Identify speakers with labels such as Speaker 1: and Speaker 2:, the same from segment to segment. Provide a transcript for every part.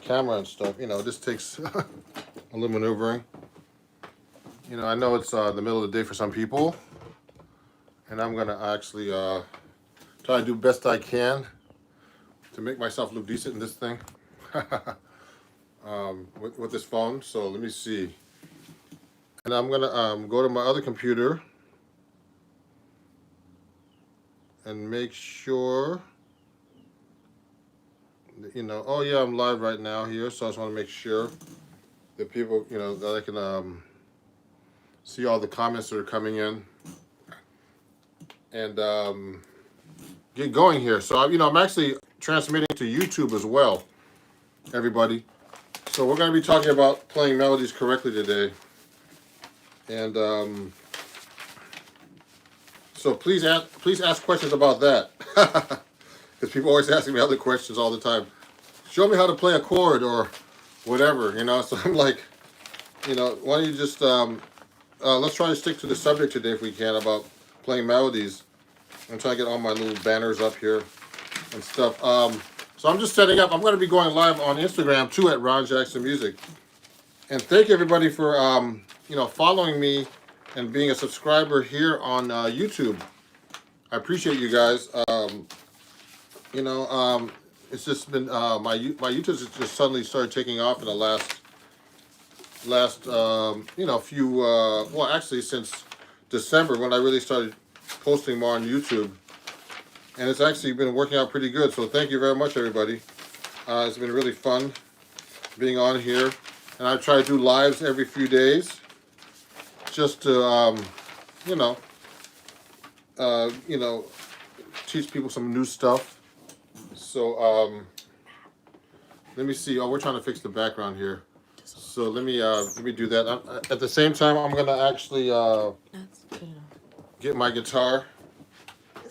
Speaker 1: camera and stuff. This takes a little maneuvering. I know it's the middle of the day for some people, and I'm gonna actually try to do best I can to make myself look decent in this thing with this phone. So let me see, and I'm gonna go to my other computer and make sure. Oh yeah, I'm live right now here, so I just want to make sure that people, that I can see all the comments that are coming in and get going here. So, I'm actually transmitting to YouTube as well, everybody. So we're going to be talking about playing melodies correctly today. And so please ask questions about that. Because people always asking me other questions all the time. Show me how to play a chord or whatever, So I'm like, why don't you just, let's try to stick to the subject today if we can about playing melodies. I'm trying to get all my little banners up here and stuff. So I'm just setting up. I'm going to be going live on Instagram too at Ron Jackson Music. And thank you everybody for, following me and being a subscriber here on YouTube. I appreciate you guys. It's just been my YouTube has just suddenly started taking off in the last few well, actually since December when I really started posting more on YouTube, and it's actually been working out pretty good. So thank you very much, everybody. It's been really fun being on here, and I try to do lives every few days just to teach people some new stuff. So let me see. Oh, we're trying to fix the background here. So let me do that. At the same time, I'm gonna actually get my guitar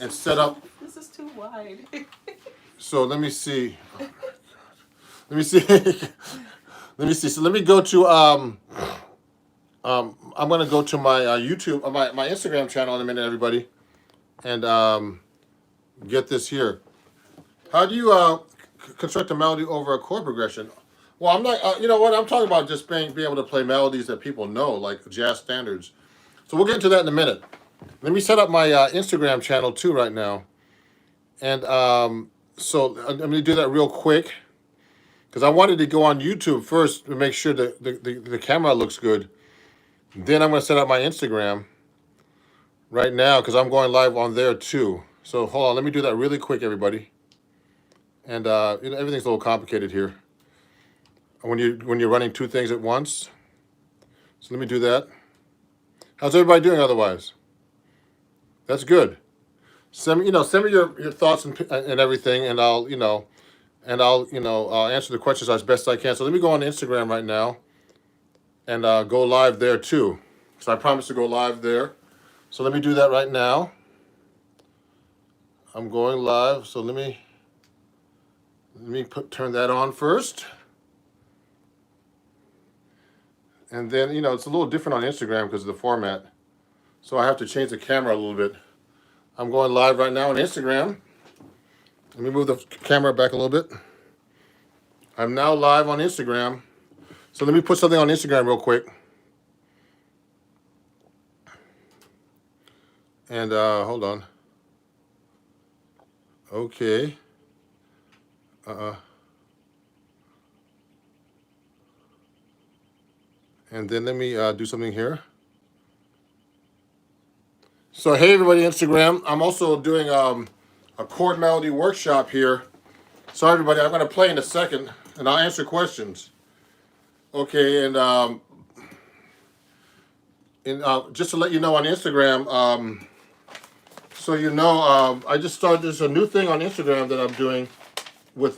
Speaker 1: and set up.
Speaker 2: This is too wide.
Speaker 1: So let me see. Let me see. Let me see. So let me go to I'm gonna go to my YouTube, my Instagram channel in a minute, everybody, and get this here. How do you construct a melody over a chord progression? Well, I'm not. You know what? I'm talking about just being able to play melodies that people know, like jazz standards. So we'll get into that in a minute. Let me set up my Instagram channel too right now, and so I'm going to do that real quick because I wanted to go on YouTube first to make sure that the camera looks good. Then I'm going to set up my Instagram right now because I'm going live on there too. So hold on, let me do that really quick, everybody. And everything's a little complicated here when you're running two things at once. So let me do that. How's everybody doing otherwise? That's good. Send me your thoughts and everything, and I'll answer the questions as best I can. So let me go on Instagram right now and go live there too. So I promised to go live there. So let me do that right now. I'm going live. So let me turn that on first. And then, it's a little different on Instagram because of the format. So I have to change the camera a little bit. I'm going live right now on Instagram. Let me move the camera back a little bit. I'm now live on Instagram. So let me put something on Instagram real quick. And hold on. Okay. And then let me do something here. So hey everybody, Instagram. I'm also doing a chord melody workshop here. So everybody, I'm going to play in a second, and I'll answer questions. Okay, and just to let you know on Instagram, so I just started. There's a new thing on Instagram that I'm doing with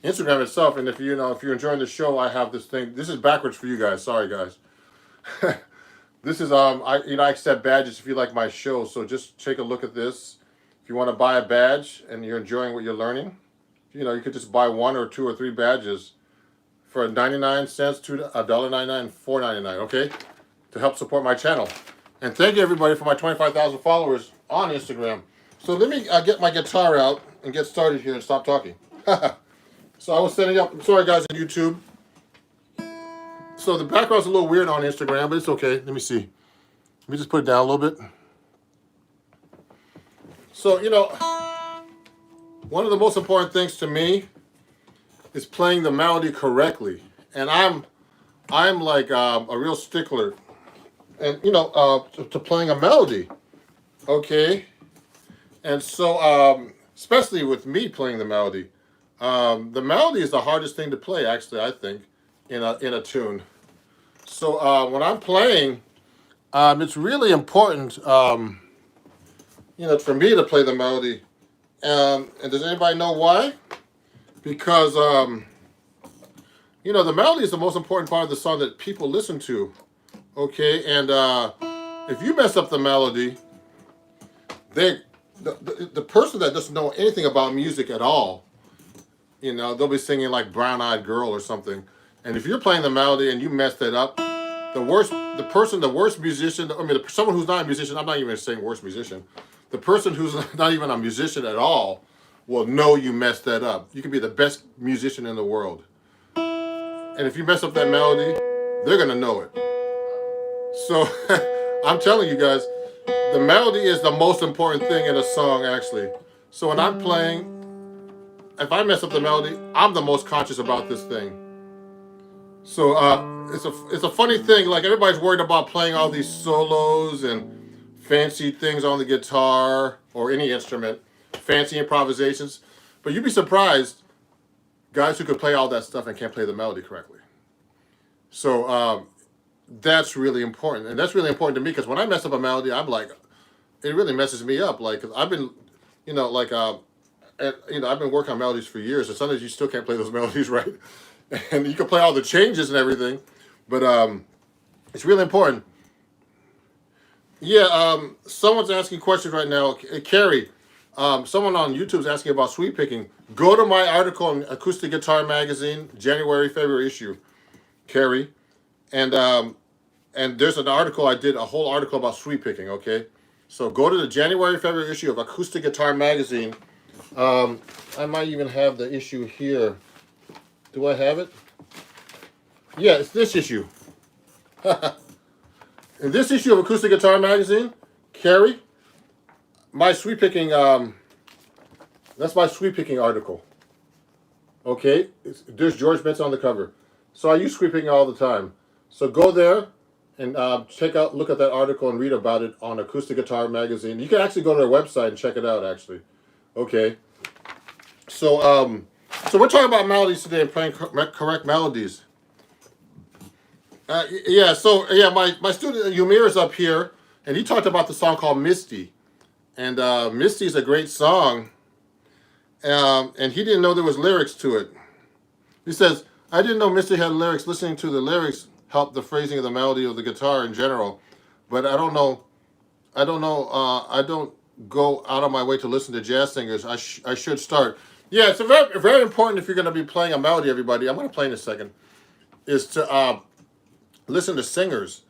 Speaker 1: Instagram itself. And if you're enjoying the show, I have this thing. This is backwards for you guys. Sorry, guys. This is I accept badges if you like my show. So just take a look at this. If you want to buy a badge and you're enjoying what you're learning, you could just buy 1 or 2 or 3 badges for 99 cents, $1.99, and $4.99. Okay, to help support my channel. And thank you everybody for my 25,000 followers on Instagram. So let me get my guitar out and get started here and stop talking. So I was setting up. I'm sorry, guys, on YouTube. So the background's a little weird on Instagram, but it's okay. Let me see. Let me just put it down a little bit. So, one of the most important things to me is playing the melody correctly. And I'm like a real stickler, and to playing a melody, okay. And so, especially with me playing the melody is the hardest thing to play. Actually, I think in a tune. So when I'm playing, it's really important, for me to play the melody. And does anybody know why? Because the melody is the most important part of the song that people listen to. Okay, and if you mess up the melody, the person that doesn't know anything about music at all, they'll be singing like Brown Eyed Girl or something. And if you're playing the melody and you mess that up, the worst musician, someone who's not a musician, I'm not even saying worst musician, the person who's not even a musician at all will know you messed that up. You can be the best musician in the world. And if you mess up that melody, they're going to know it. So I'm telling you guys, the melody is the most important thing in a song, actually. So when I'm playing, if I mess up the melody, I'm the most conscious about this thing. So it's a funny thing. Like, everybody's worried about playing all these solos and fancy things on the guitar or any instrument, fancy improvisations. But you'd be surprised, guys who could play all that stuff and can't play the melody correctly. So that's really important. And that's really important to me, because when I mess up a melody, I'm like, it really messes me up. Like, 'cause I've been, I've been working on melodies for years, and sometimes you still can't play those melodies right. And you can play all the changes and everything, but it's really important. Yeah, someone's asking questions right now. Carrie, someone on YouTube is asking about sweep picking. Go to my article in Acoustic Guitar Magazine, January, February issue, Carrie. And there's an article, I did a whole article about sweep picking, okay? So go to the January, February issue of Acoustic Guitar Magazine. I might even have the issue here. Do I have it? Yeah, it's this issue. In this issue of Acoustic Guitar Magazine, Carrie, my sweep picking, that's my sweep picking article. Okay, there's George Benson on the cover. So I use sweep picking all the time. So go there and look at that article and read about it on Acoustic Guitar Magazine. You can actually go to their website and check it out, actually. Okay. So we're talking about melodies today and playing correct melodies. My student Yumir is up here, and he talked about the song called Misty. And Misty is a great song, and he didn't know there was lyrics to it. He says, I didn't know Misty had lyrics. Listening to the lyrics helped the phrasing of the melody of the guitar in general. But I don't go out of my way to listen to jazz singers. I should start. Yeah, it's very, very important if you're going to be playing a melody, everybody. I'm going to play in a second. Is to listen to singers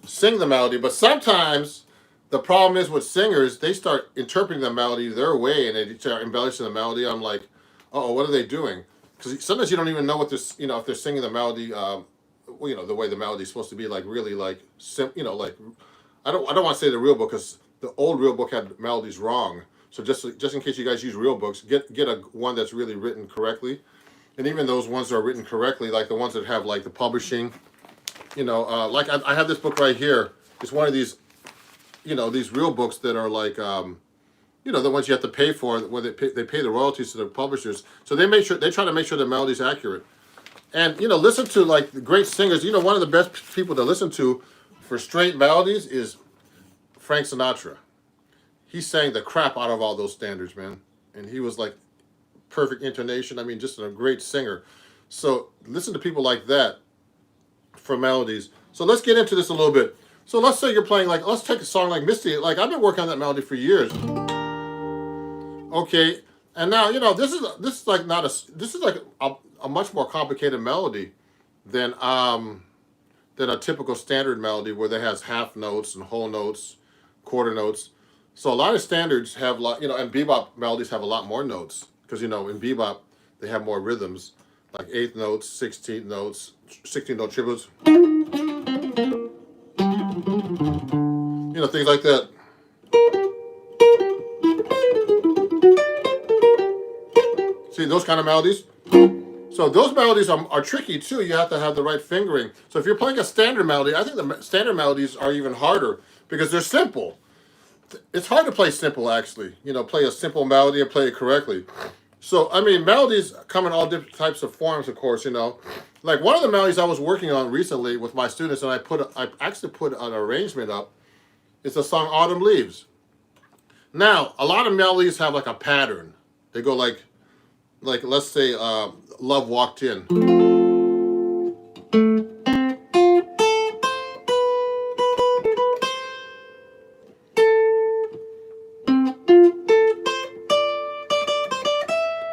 Speaker 1: sing the melody. But sometimes the problem is with singers, they start interpreting the melody their way and they start embellishing the melody. I'm like, uh-oh, what are they doing? Because sometimes you don't even know what this, if they're singing the melody, the way the melody is supposed to be, like really like, like, I don't want to say the real book, because the old real book had melodies wrong. So just in case you guys use real books, get one that's really written correctly. And even those ones that are written correctly, like the ones that have like the publishing, like I have this book right here. It's one of these, these real books that are like, the ones you have to pay for, where they pay the royalties to the publishers. So they try to make sure the melody's accurate. And, listen to like the great singers. One of the best people to listen to for straight melodies is Frank Sinatra. He sang the crap out of all those standards, man. And he was like perfect intonation. I mean, just a great singer. So listen to people like that for melodies. So let's get into this a little bit. So let's say you're playing let's take a song like Misty. Like, I've been working on that melody for years. Okay, and now this is like a much more complicated melody than a typical standard melody where they has half notes and whole notes, quarter notes. So a lot of standards have and bebop melodies have a lot more notes because in bebop they have more rhythms, like eighth notes, 16th notes, 16-note triplets, things like that. See those kind of melodies? So those melodies are tricky too. You have to have the right fingering. So if you're playing a standard melody, I think the standard melodies are even harder because they're simple. It's hard to play simple, actually. Play a simple melody and play it correctly. So, I mean, melodies come in all different types of forms, of course, Like one of the melodies I was working on recently with my students, and I actually put an arrangement up, is the song Autumn Leaves. Now, a lot of melodies have like a pattern. They go like let's say, Love Walked In.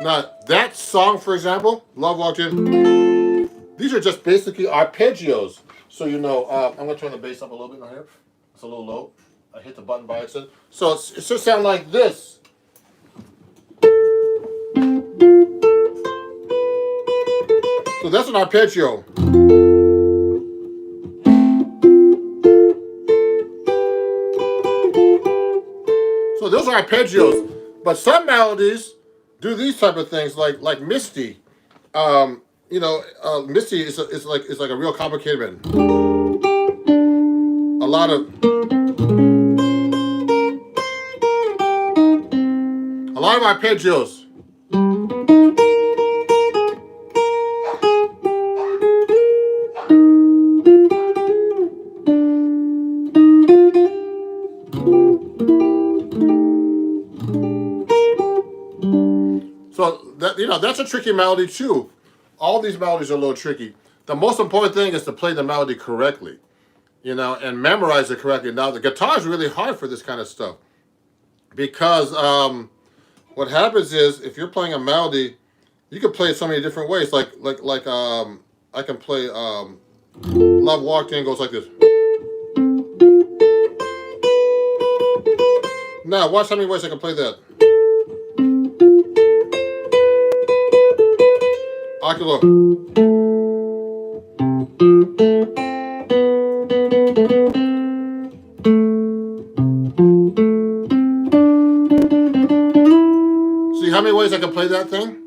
Speaker 1: Now, that song, for example, Love Walked In, these are just basically arpeggios. So, I'm going to turn the bass up a little bit here. It's a little low. I hit the button by accident. So, it should sound like this. So, that's an arpeggio. So, those are arpeggios. But some melodies do these type of things, like Misty. Misty is like a real complicated band. A lot of arpeggios. So that's a tricky melody too. All these melodies are a little tricky. The most important thing is to play the melody correctly, and memorize it correctly. Now the guitar is really hard for this kind of stuff because what happens is if you're playing a melody, you can play it so many different ways. Like I can play Love Walked In goes like this. Now watch how many ways I can play that. Ocular. See how many ways I can play that thing?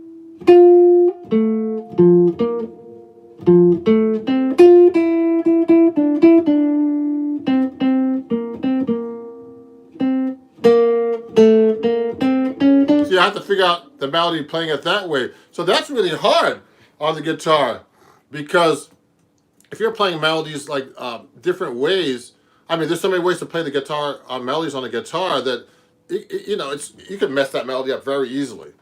Speaker 1: See, I have to figure out the melody playing it that way. So that's really hard on the guitar because if you're playing melodies like different ways, I mean, there's so many ways to play the guitar melodies on the guitar that you can mess that melody up very easily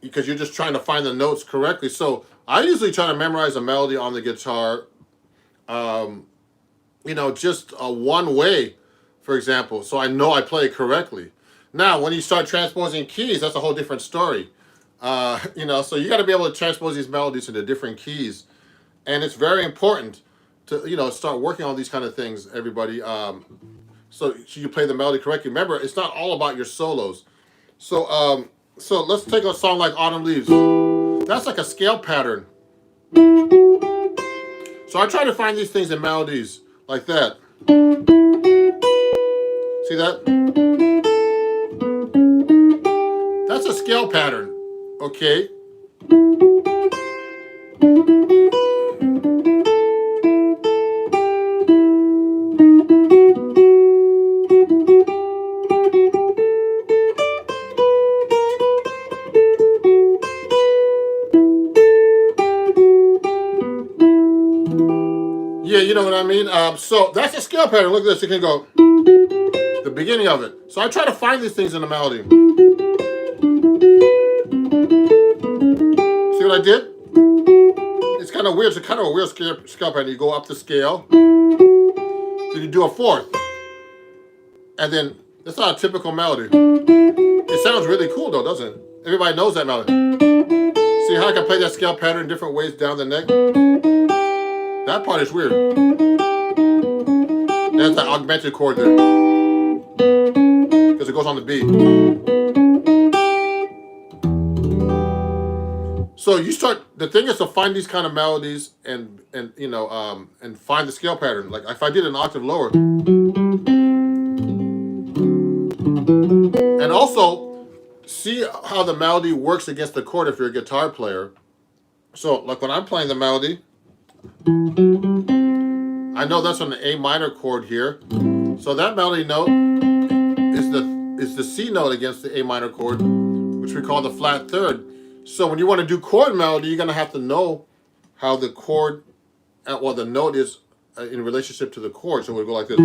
Speaker 1: because you're just trying to find the notes correctly. So I usually try to memorize a melody on the guitar, just one way, for example, so I know I play it correctly. Now, when you start transposing keys, that's a whole different story. So you got to be able to transpose these melodies into different keys, and it's very important to start working on these kind of things, everybody. So you play the melody correctly. Remember, it's not all about your solos. So let's take a song like Autumn Leaves. That's like a scale pattern. So I try to find these things in melodies like that. See that? That's a scale pattern. Okay. Yeah, you know what I mean? So that's a scale pattern. Look at this. You can go the beginning of it. So I try to find these things in the melody. See what I did? It's kind of weird. It's kind of a weird scale pattern. You go up the scale. Then you do a fourth. And then, that's not a typical melody. It sounds really cool though, doesn't it? Everybody knows that melody. See how I can play that scale pattern in different ways down the neck? That part is weird. That's the augmented chord there. Because because it goes on the B. So you start. The thing is to find these kind of melodies and you know and find the scale pattern. Like if I did an octave lower, and also see how the melody works against the chord if you're a guitar player. So like when I'm playing the melody, I know that's on the A minor chord here. So that melody note is the C note against the A minor chord, which we call the flat third. So when you want to do chord melody, you're going to have to know how the chord, well, the note is in relationship to the chord. So we'll go like this.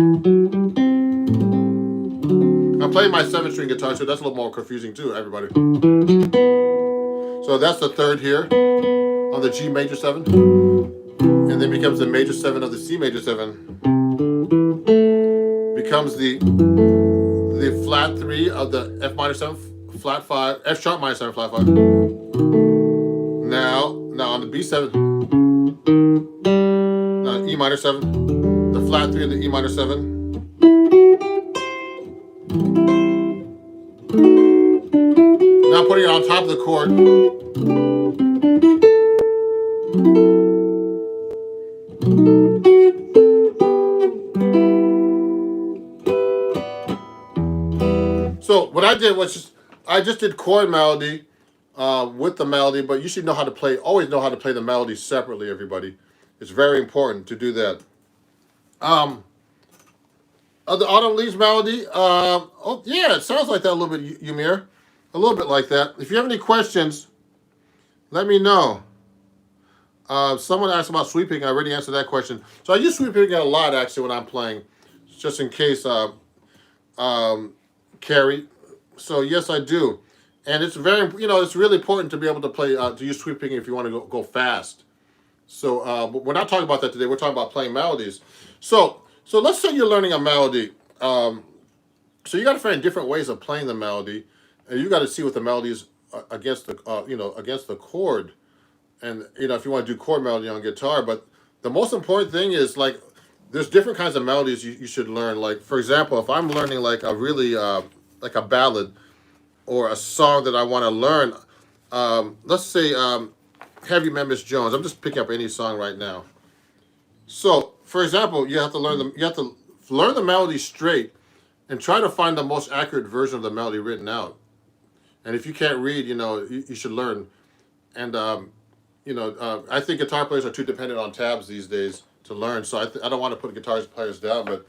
Speaker 1: I'm playing my 7-string guitar, so that's a little more confusing too, everybody. So that's the third here on the G major 7. And then becomes the major 7 of the C major 7. Becomes the flat 3 of the F minor 7, flat 5, F sharp minor 7, flat 5. Now on the B7, now E minor 7, the flat 3 of the E minor 7. Now putting it on top of the chord. So what I did was I just did chord melody with the melody, but you should know how to play, always know how to play the melody separately, everybody. It's very important to do that. The Autumn Leaves melody, oh yeah, it sounds like that a little bit, Ymir. A little bit like that. If you have any questions, let me know. Someone asked about sweeping. I already answered that question. So I use sweeping a lot, actually, when I'm playing, just in case, Carrie. So yes, I do. And it's very, it's really important to be able to play, to use sweeping if you want to go fast. So but we're not talking about that today. We're talking about playing melodies. So let's say you're learning a melody. So you got to find different ways of playing the melody, and you got to see what the melody is against the, against the chord. And if you want to do chord melody on guitar, but the most important thing is like there's different kinds of melodies you should learn. Like for example, if I'm learning like a really like a ballad or a song that I want to learn, let's say Have You Met Miss Jones. I'm just picking up any song right now. So for example, you have to learn the melody straight and try to find the most accurate version of the melody written out. And if you can't read, you should learn. And I think guitar players are too dependent on tabs these days to learn. So I don't want to put guitar players down, but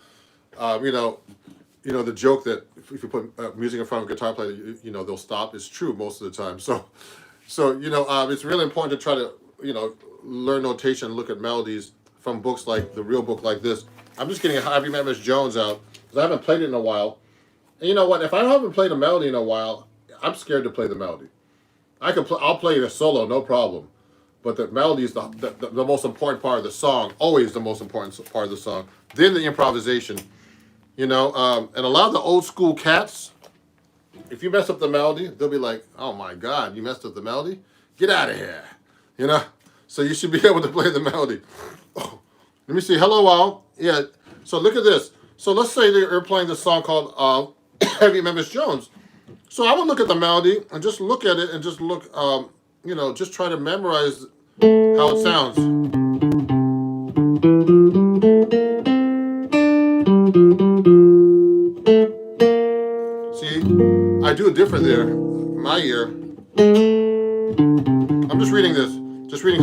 Speaker 1: the joke that if you put music in front of a guitar player, they'll stop is true most of the time. So it's really important to try to learn notation, look at melodies from books like the real book like this. I'm just getting Have You Met Miss Jones out because I haven't played it in a while. And you know what? If I haven't played a melody in a while, I'm scared to play the melody. I'll play it a solo, no problem. But the melody is the most important part of the song, always the most important part of the song. Then the improvisation, and a lot of the old school cats, if you mess up the melody, they'll be like, "Oh my God, you messed up the melody? Get out of here!" So you should be able to play the melody. Oh, let me see. Hello, all. Yeah. So look at this. So let's say that you're playing this song called "Have You Met Miss Jones." So I would look at the melody and just look at it and just look, just try to memorize how it sounds. See, I do it different there. My ear. I'm just reading this. Just reading.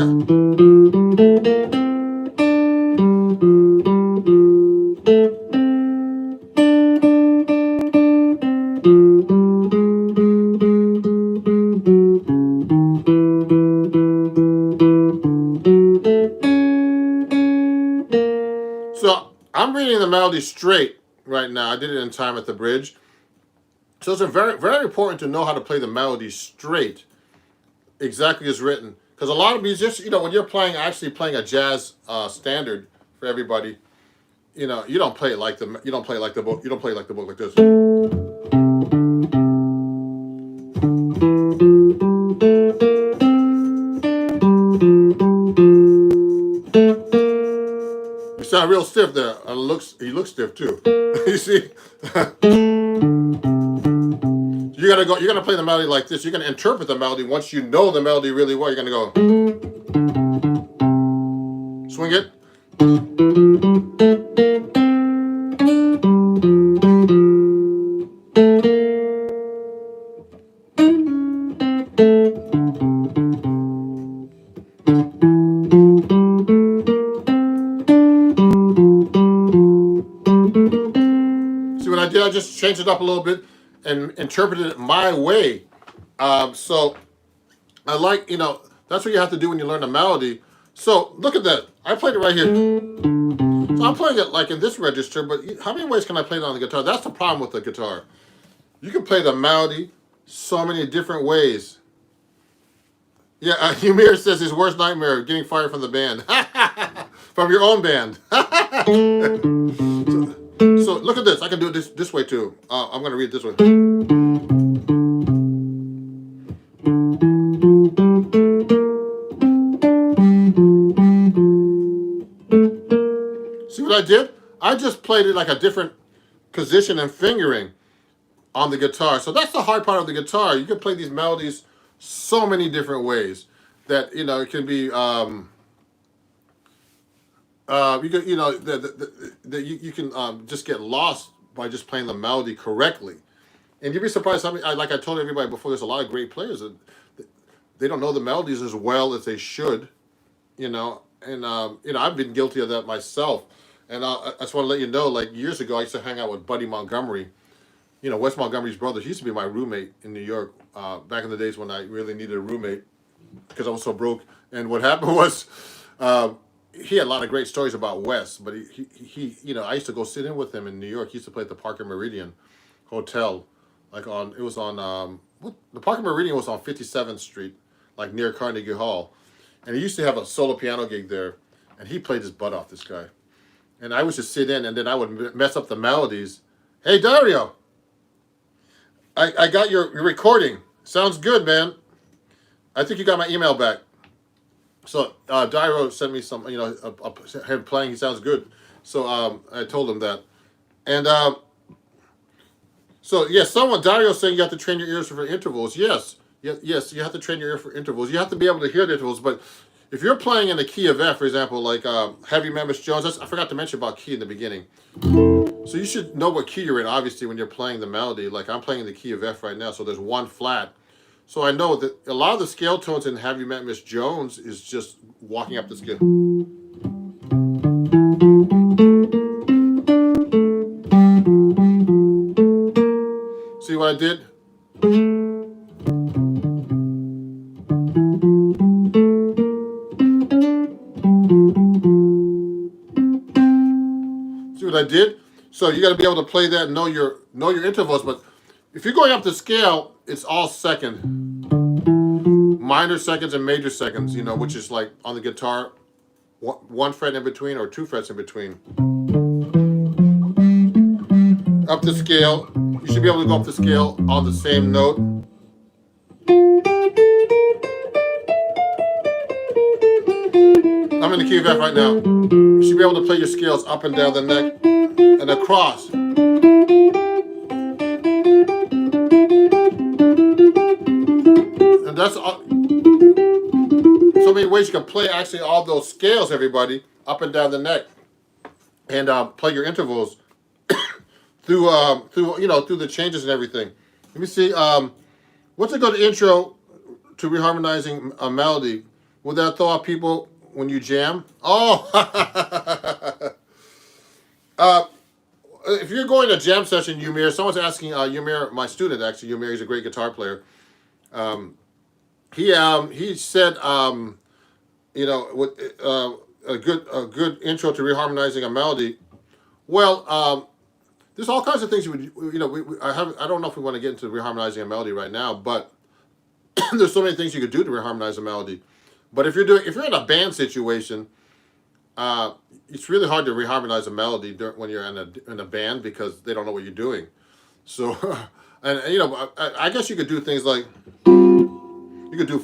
Speaker 1: So I'm reading the melody straight right now. I did it in time at the bridge. So it's very, very important to know how to play the melody straight, exactly as written. Because a lot of musicians, when you're actually playing a jazz standard for everybody, you don't play it like the book. You don't play like the book like this. You sound real stiff there. He looks stiff too. You see? gotta go. You're gonna play the melody like this. You're gonna interpret the melody. Once you know the melody really well, you're gonna go swing it. See what I did? I just changed it up a little bit and interpreted it my way. So I like, that's what you have to do when you learn a melody. So look at that. I played it right here. So I'm playing it like in this register, but how many ways can I play it on the guitar? That's the problem with the guitar. You can play the melody so many different ways. Yeah, Ymir says his worst nightmare, getting fired from the band. From your own band. So look at this. I can do it this way too. I'm going to read it this way. See what I did? I just played it like a different position and fingering on the guitar. So that's the hard part of the guitar. You can play these melodies so many different ways that, it can be, you can just get lost by just playing the melody correctly. And you'd be surprised how many, like I told everybody before, there's a lot of great players that they don't know the melodies as well as they should, and I've been guilty of that myself. And I just want to let you know, like years ago, I used to hang out with Buddy Montgomery, Wes Montgomery's brother. He used to be my roommate in New York back in the days when I really needed a roommate because I was so broke. And what happened was, he had a lot of great stories about Wes, but he I used to go sit in with him in New York. He used to play at the Parker Meridian Hotel, the Parker Meridian was on 57th Street, like near Carnegie Hall, and he used to have a solo piano gig there, and he played his butt off, this guy, and I would just sit in, and then I would mess up the melodies. Hey Dario, I got your recording. Sounds good, man. I think you got my email back. So Dario sent me some, him playing. He sounds good. So I told him that, and so yes, Dario saying you have to train your ears for intervals. Yes, yes, you have to train your ear for intervals. You have to be able to hear the intervals. But if you're playing in the key of F, for example, like Heavy Memphis Jones, I forgot to mention about key in the beginning. So you should know what key you're in, obviously, when you're playing the melody. Like I'm playing in the key of F right now, so there's one flat. So I know that a lot of the scale tones in Have You Met Miss Jones is just walking up the scale. See what I did? See what I did? So you got to be able to play that and know your intervals. But if you're going up the scale, it's all second, minor seconds and major seconds. Which is like on the guitar, one fret in between or two frets in between. Up the scale, you should be able to go up the scale on the same note. I'm in the key of F right now. You should be able to play your scales up and down the neck and across. And that's so many ways you can play actually all those scales, everybody, up and down the neck, and play your intervals through the changes and everything. Let me see. What's a good intro to reharmonizing a melody? Would that throw off people when you jam? Oh, if you're going to jam session, Ymir, someone's asking Ymir, my student actually. Ymir, he's a great guitar player. He said a good intro to reharmonizing a melody. Well, there's all kinds of things I don't know if we want to get into reharmonizing a melody right now, but there's so many things you could do to reharmonize a melody. But if you're in a band situation, it's really hard to reharmonize a melody when you're in a band because they don't know what you're doing. So, and I guess you could do things like you could do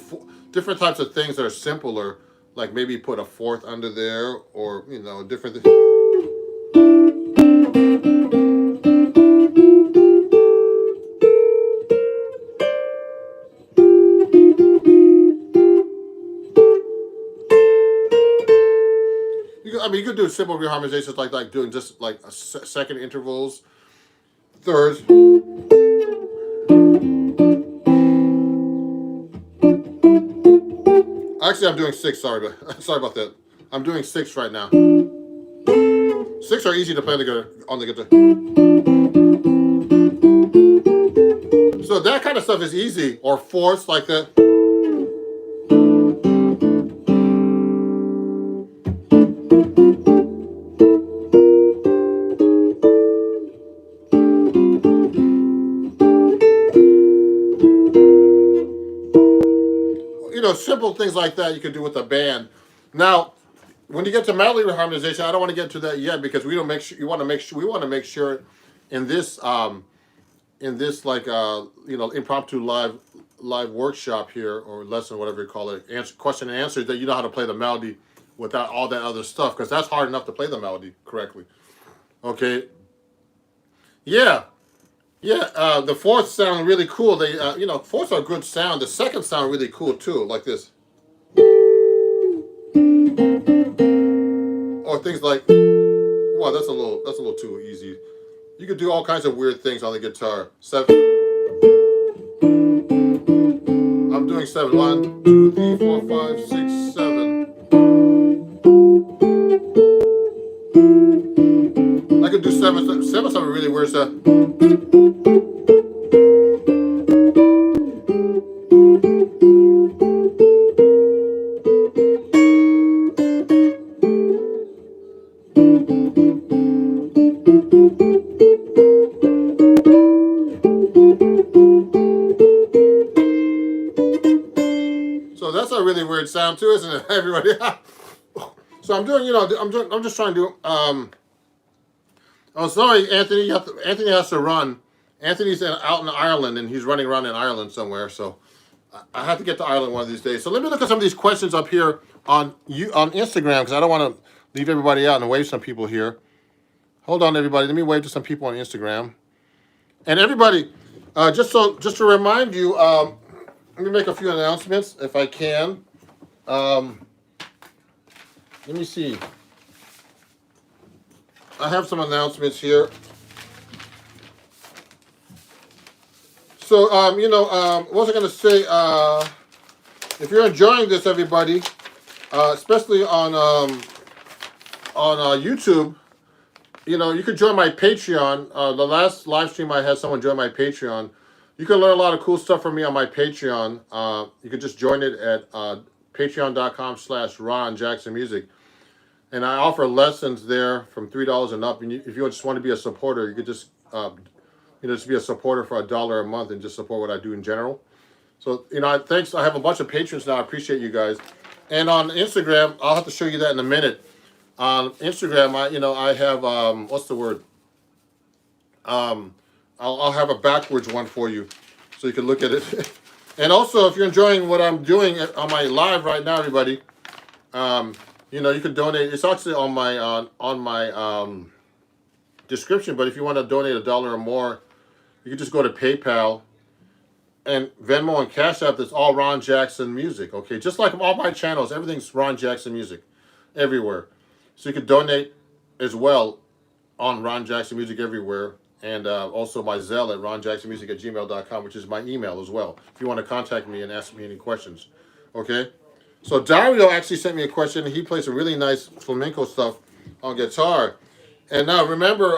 Speaker 1: different types of things that are simpler, like maybe put a fourth under there, or different things. I mean, you could do simple reharmonizations like doing just like second intervals, thirds. Actually, I'm doing six. Sorry, but sorry about that. I'm doing six right now. Six are easy to play on the guitar. So that kind of stuff is easy, or fourths like that. You know, simple things like that you can do with a band. Now, when you get to melody reharmonization, I don't want to get to that yet because we don't make sure. We want to make sure in this like you know, impromptu live workshop here, or lesson, whatever you call it, question and answer, that you know how to play the melody without all that other stuff, because that's hard enough to play the melody correctly. Okay. Yeah. Yeah, the fourths sound really cool. They, you know, fourths are a good sound. The second sound really cool too, like this. Or things like, well, that's a little too easy. You could do all kinds of weird things on the guitar. Seven. I'm doing seven. 1, 2, 3, 4, 5, 6, 7. I could do seven. Seven's a really weird sound. So that's a really weird sound too, isn't it, everybody? So I'm doing, you know, I'm just trying to do. Oh, sorry, Anthony. Anthony has to run. Anthony's out in Ireland, and he's running around in Ireland somewhere. So I have to get to Ireland one of these days. So let me look at some of these questions up here on Instagram, because I don't want to leave everybody out and wave some people here. Hold on, everybody. Let me wave to some people on Instagram. And everybody, just to remind you, let me make a few announcements if I can. Let me see. I have some announcements here. So, you know, what was I going to say? If you're enjoying this, everybody, especially on YouTube, you know, you could join my Patreon. The last live stream I had someone join my Patreon. You can learn a lot of cool stuff from me on my Patreon. You can just join it at patreon.com/Ron Jackson Music. And I offer lessons there from $3 and up. And if you just want to be a supporter, you could just, you know, just be a supporter for $1 a month and just support what I do in general. So, you know, thanks. I have a bunch of patrons now. I appreciate you guys. And on Instagram, I'll have to show you that in a minute. On Instagram, I have, what's the word? I'll have a backwards one for you so you can look at it. And also, if you're enjoying what I'm doing on my live right now, everybody, you know, you can donate. It's actually on my description, but if you want to donate $1 or more, you can just go to PayPal and Venmo and Cash App. That's all Ron Jackson Music, okay? Just like all my channels, everything's Ron Jackson Music everywhere. So you can donate as well on Ron Jackson Music everywhere. And also my Zelle at ronjacksonmusic@gmail.com, which is my email as well, if you want to contact me and ask me any questions, okay? So Dario actually sent me a question. He plays some really nice flamenco stuff on guitar. And now remember,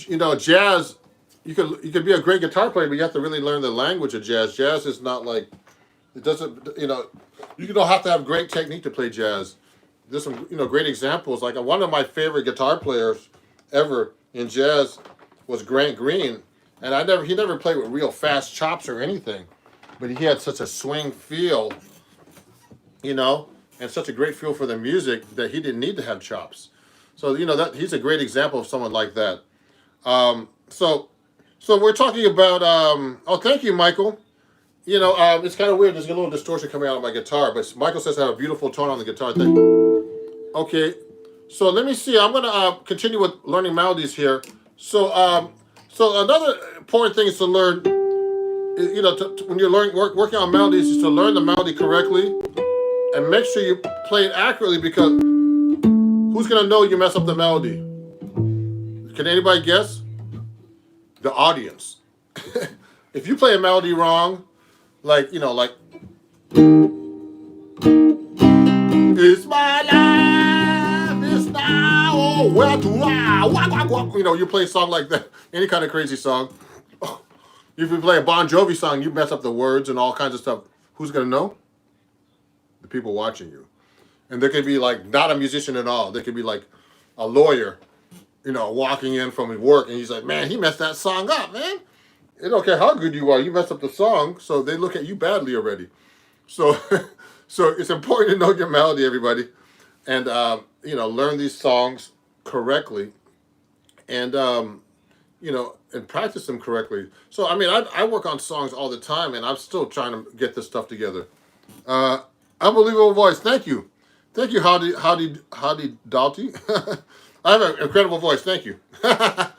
Speaker 1: you know, jazz, you could be a great guitar player, but you have to really learn the language of jazz. Jazz is not like, it doesn't, you know, you don't have to have great technique to play jazz. There's some, you know, great examples. Like one of my favorite guitar players ever in jazz was Grant Green. And he never played with real fast chops or anything, but he had such a swing feel, you know, and such a great feel for the music that he didn't need to have chops. So, you know, he's a great example of someone like that. So we're talking about, oh, thank you, Michael. You know, it's kind of weird. There's a little distortion coming out of my guitar, but Michael says I have a beautiful tone on the guitar thing. Okay, so let me see. I'm going to continue with learning melodies here. So another important thing is to learn, you know, when you're working on melodies, is to learn the melody correctly and make sure you play it accurately, because Who's gonna know you mess up the melody? Can anybody guess? The audience. If you play a melody wrong, like like it's my life, it's now or where to you play a song like that, any kind of crazy song. If you play a Bon Jovi song, you mess up the words and all kinds of stuff. Who's gonna know? The people watching you. And there could be like not a musician at all. There could be like a lawyer, walking in from his work, and he's like, man, he messed that song up, man. It don't care how good you are, you messed up the song, so they look at you badly already. So, so it's important to know your melody, everybody, and learn these songs correctly, and and practice them correctly. So, I mean, I work on songs all the time, and I'm still trying to get this stuff together. Unbelievable voice, thank you, Howdy Dalty. I have an incredible voice, thank you. I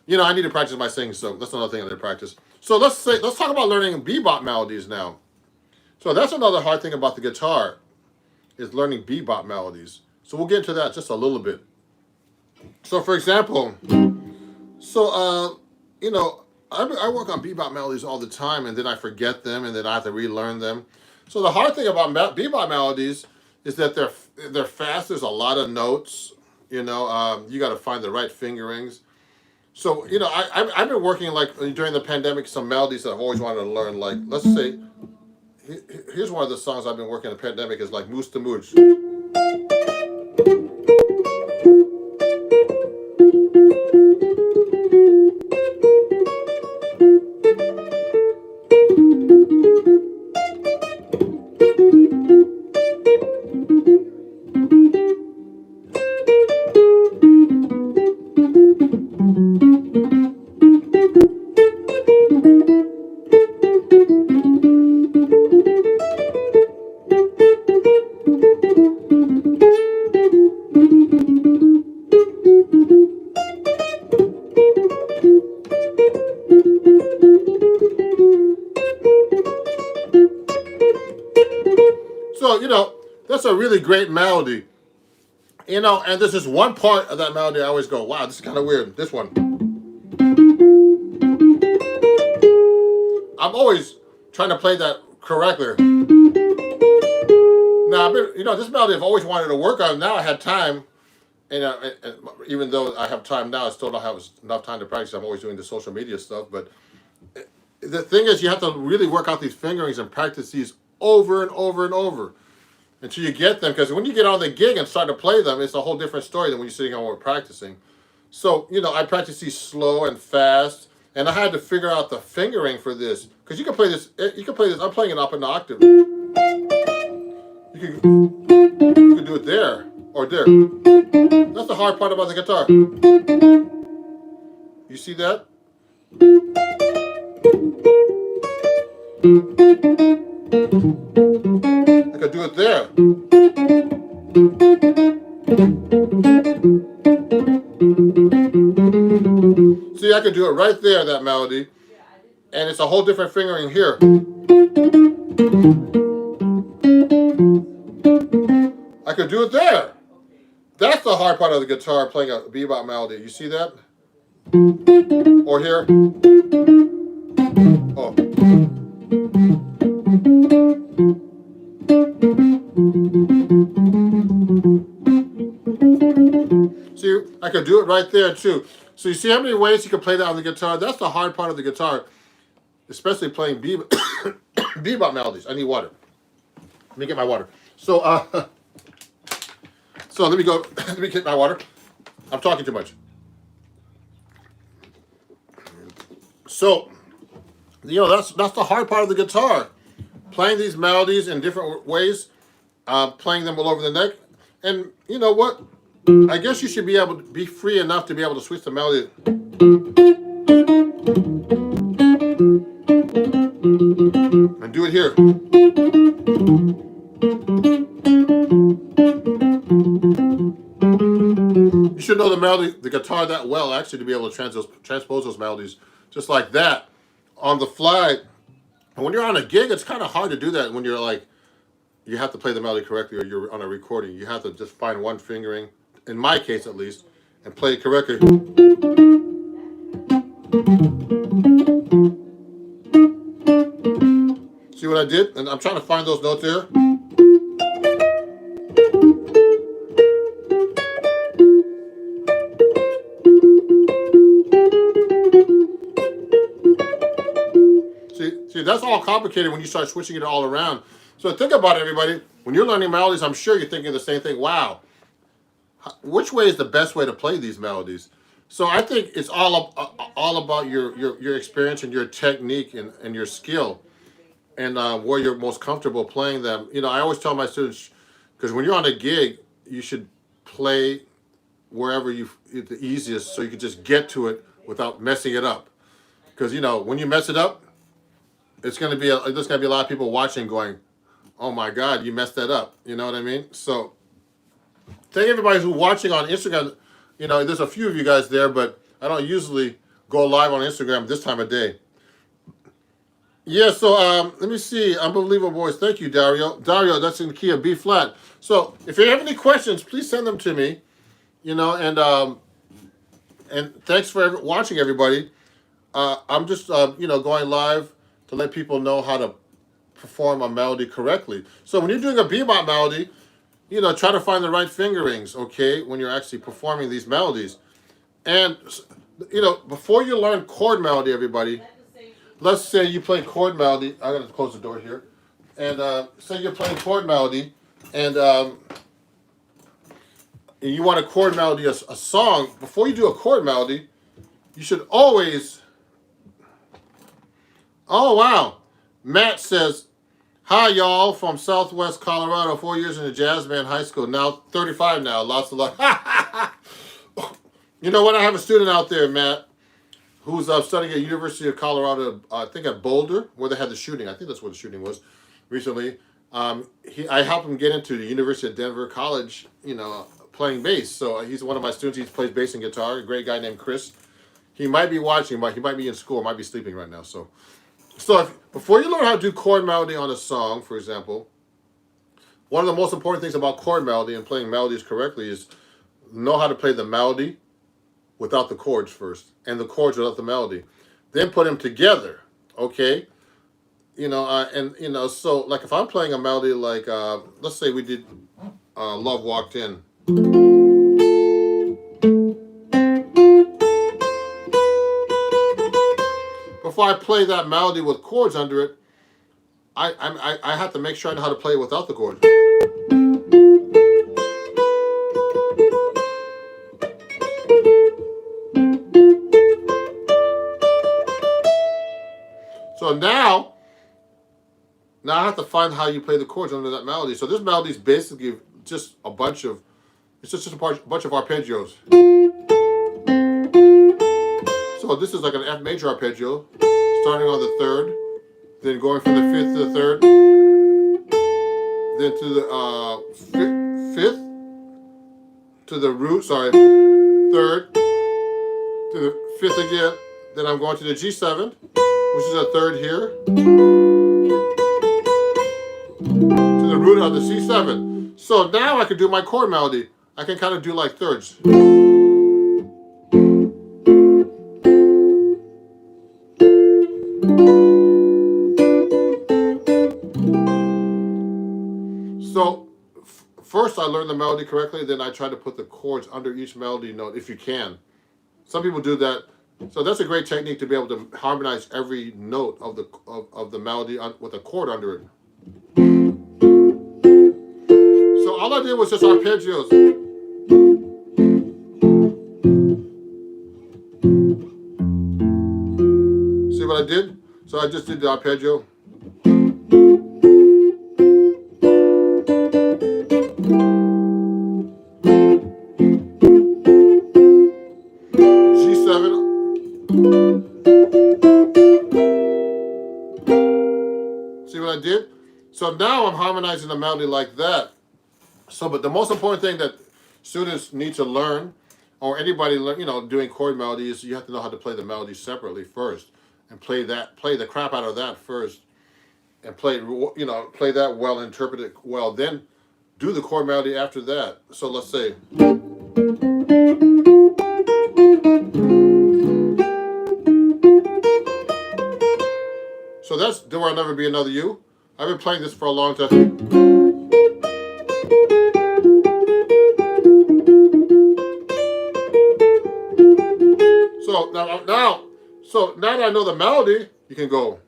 Speaker 1: need to practice my singing, so that's another thing I need to practice. So let's talk about learning bebop melodies now. So that's another hard thing about the guitar, is learning bebop melodies. So we'll get into that just a little bit. So for example, I work on bebop melodies all the time, and then I forget them, and then I have to relearn them. So the hard thing about bebop melodies is that they're fast. There's a lot of notes. You got to find the right fingerings. So I've been working like during the pandemic some melodies that I've always wanted to learn. Like let's say, here's one of the songs I've been working in the pandemic is like Moose to Mooch. So, that's a really great melody. And there's this one part of that melody I always go, wow, this is kind of weird. This one. I'm always trying to play that correctly. Now, this melody I've always wanted to work on. Now I had time. And even though I have time now, I still don't have enough time to practice. I'm always doing the social media stuff. But the thing is, you have to really work out these fingerings and practice these over and over and over until you get them. Because when you get on the gig and start to play them, it's a whole different story than when you're sitting home and practicing. So, I practice these slow and fast. And I had to figure out the fingering for this. Because you can play this. I'm playing it up an octave. You can do it there or there. That's the hard part about the guitar. You see that? I could do it there. See, I could do it right there, that melody. And it's a whole different fingering here. I could do it there. That's the hard part of the guitar, playing a bebop melody. You see that? Or here. Oh. See, I could do it right there too. So you see how many ways you can play that on the guitar? That's the hard part of the guitar, especially playing bebop melodies. I need water. Let me get my water. So let me go. Let me get my water. I'm talking too much. So, that's the hard part of the guitar, playing these melodies in different ways, playing them all over the neck. And you know what? I guess you should be able to be free enough to be able to switch the melody. And do it here. You should know the melody, the guitar that well, actually, to be able to transpose those melodies just like that on the fly. And when you're on a gig, it's kind of hard to do that when you're like, you have to play the melody correctly or you're on a recording. You have to just find one fingering in my case at least, and play it correctly. See what I did? And I'm trying to find those notes there. See, that's all complicated when you start switching it all around. So think about it, everybody. When you're learning melodies, I'm sure you're thinking the same thing. Wow, which way is the best way to play these melodies? So I think it's all about your experience and your technique and your skill, and where you're most comfortable playing them. You know, I always tell my students, because when you're on a gig, you should play wherever you the easiest, so you can just get to it without messing it up. Because you know, when you mess it up, there's gonna be a lot of people watching, going, "Oh my God, you messed that up." You know what I mean? So thank everybody who's watching on Instagram. You know, there's a few of you guys there, but I don't usually go live on Instagram this time of day. Yeah, so let me see. Unbelievable Boys. Thank you, Dario. Dario, that's in the key of B flat. So if you have any questions, please send them to me. You know, and thanks for watching, everybody. I'm just you know, going live to let people know how to perform a melody correctly. So when you're doing a bebop melody, you know, try to find the right fingerings, okay, when you're actually performing these melodies. And you know, before you learn chord melody, everybody, let's say you play chord melody. I'm going to close the door here. And say you're playing chord melody, and you want a chord melody, a song. Before you do a chord melody, you should always... Oh, wow. Matt says, "Hi, y'all, from Southwest Colorado. 4 years in the jazz band, high school. Now 35 now. Lots of luck." You know what? I have a student out there, Matt, who's studying at University of Colorado, I think at Boulder, where they had the shooting. I think that's where the shooting was recently. I helped him get into the University of Denver College, you know, playing bass. So he's one of my students. He plays bass and guitar. A great guy named Chris. He might be watching, but he might be in school, might be sleeping right now. So before you learn how to do chord melody on a song, for example, one of the most important things about chord melody and playing melodies correctly is know how to play the melody without the chords first, and the chords without the melody. Then put them together, okay? You know, and you know, so like if I'm playing a melody like, let's say we did Love Walked In. Before I play that melody with chords under it, I have to make sure I know how to play it without the chords. So now I have to find how you play the chords under that melody. So this melody is basically just a bunch of, it's just a bunch of arpeggios. So this is like an F major arpeggio, starting on the third, then going from the fifth to the third, then to the fifth, to the root, third, to the fifth again, then I'm going to the G7, which is a third here, to the root of the C7. So now I can do my chord melody. I can kind of do like thirds. So first I learn the melody correctly, then I try to put the chords under each melody note if you can. Some people do that. So that's a great technique to be able to harmonize every note of the melody with a chord under it. So all I did was just arpeggios. See what I did? So I just did the arpeggio. See what I did? So now I'm harmonizing the melody like that. So, but the most important thing that students need to learn, or anybody you know, doing chord melody, is you have to know how to play the melody separately first, and play the crap out of that first, and play that well, interpret it well. Then do the chord melody after that. So let's say. that's There Will Never Be Another You. I've been playing this for a long time. So now that I know the melody, you can go.